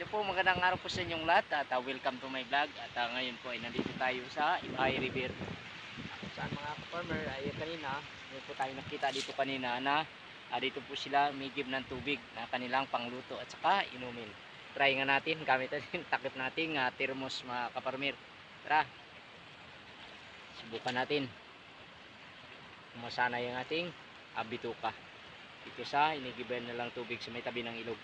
Ito po, magandang araw po sa inyong lahat at welcome to my vlog. At ngayon po ay nandito tayo sa Ibahay River. Saan mga ka-farmer ay kanina, may po tayo nakita dito kanina na dito po sila may give ng tubig na kanilang pangluto at saka inumin. Try nga natin, gamit natin, takip natin thermos mga ka-farmer. Tara, subukan natin. Masana yung ating bituka. Dito sa inigiban na lang tubig sa may tabi ng ilog.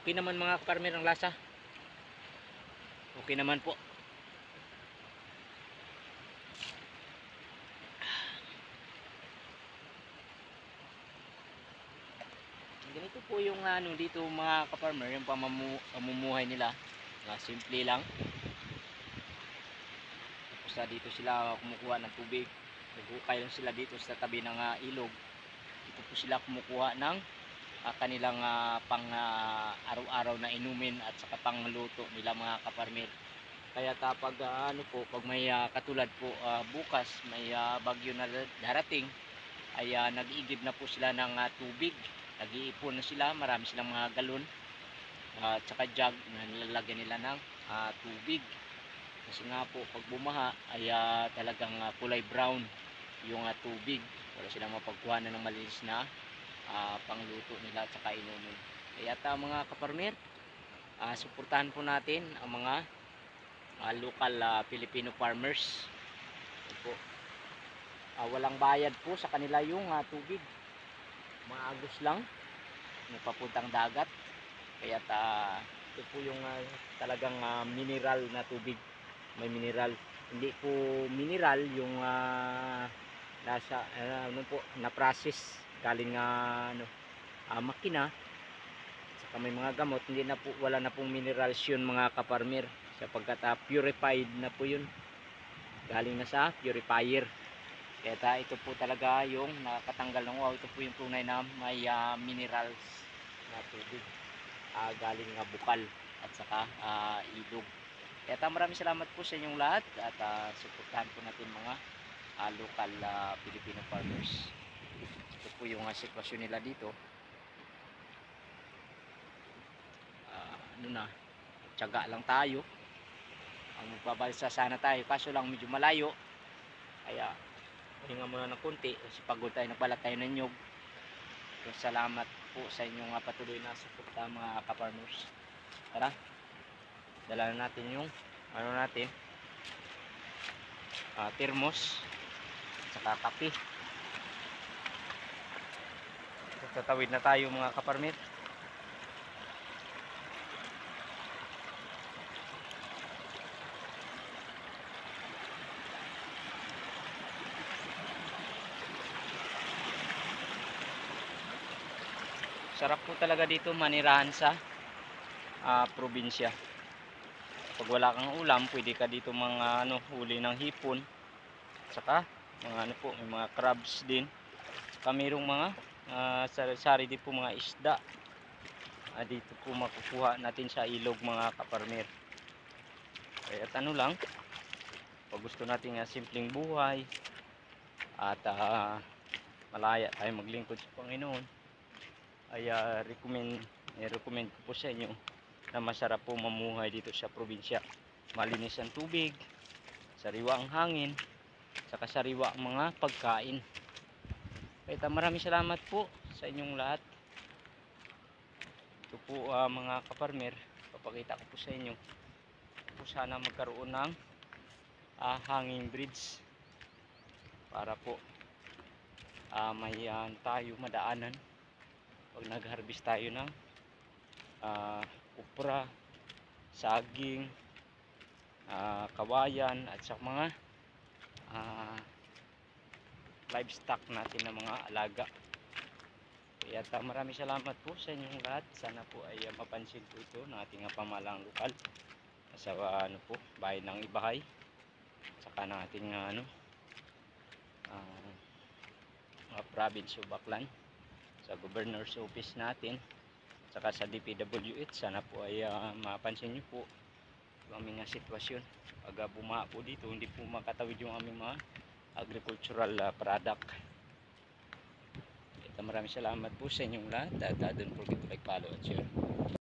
Okay naman mga farmer ang lasa. Okay naman po. Ganito po yung dito mga ka-farmer, yung pamumuhay nila. Simple lang. Tapos dito sila kumukuha ng tubig. Naghukay lang sila dito sa tabi ng ilog. Dito po sila kumukuha ng kanilang pang araw-araw na inumin at saka pangluto nila mga ka-farmer. Kaya pag pag may katulad po bukas may bagyo na darating ay nag-iigib na po sila ng tubig. Nag-iipon na sila, marami silang mga galon at saka jug na nilalagyan nila ng tubig. Kasi nga po pag bumaha ay talagang kulay brown yung tubig. Wala silang mapagkuhanan ng malinis na pangluto nila at saka inumin. Kaya mga kaparmer, suportahan po natin ang mga local Filipino farmers. Po, walang bayad po sa kanila yung tubig. Maagos lang, papuntang dagat. Kaya ito po yung talagang mineral na tubig. May mineral. Hindi po mineral yung nasa na process galing makina. Saka may mga gamot, hindi na po, wala na pong minerals yun mga kaparmer, sapagkat purified na po yun, galing na sa purifier. Kaya ito po talaga yung nakatanggal ng ito po yung tunay na may minerals na tubig, galing nga bukal at saka ilog. Kaya maraming salamat po sa inyong lahat at suportahan po natin mga local Filipino farmers. Ito po yung sitwasyon nila dito. Tiyaga lang tayo. Magbabalsa sana tayo, kaso lang medyo malayo. Kaya hinga muna ng konti kasi pagod tayo, nagbalat tayo ng nyug. Salamat po sa inyong patuloy na suporta mga ka-farmers. Tara, dala na natin yung thermos saka kape. Tatawid na tayo mga ka-farmer. Sarap po talaga dito manirahan sa probinsya. Pag wala kang ulam, pwede ka dito mga huli ng hipon. Saka mga may mga crabs din. Saka mayroong mga sari-sari din po mga isda. Dito po makukuha natin sa ilog mga kaparmer. Kaya lang, pag gusto natin simpleng buhay at malaya tayo maglingkod sa Panginoon, ay recommend ko po sa inyo na masarap po mamuhay dito sa probinsya. Malinis ang tubig, sariwa ang hangin, saka sariwa ang mga pagkain. Kaya maraming salamat po sa inyong lahat. Ito po mga kaparmer, papakita ko po sa inyo po, sana magkaroon ng hanging bridge para po may tayo madaanan pag nag-harvest tayo ng upra, saging, kawayan at sa mga livestock natin na mga alaga. Kaya maraming salamat po sa inyong lahat. Sana po ay mapansin po ito ng ating pamahalang lokal sa bayan ng Ibahay, saka ng ating province of Baclan, sa governor's office natin, saka sa DPWH. Sana po ay mapansin nyo po yung aming sitwasyon. Pag bumaha po dito, hindi po makatawid yung aming mga agricultural product. Maraming salamat po sa inyong lahat at don't forget to like, follow at share.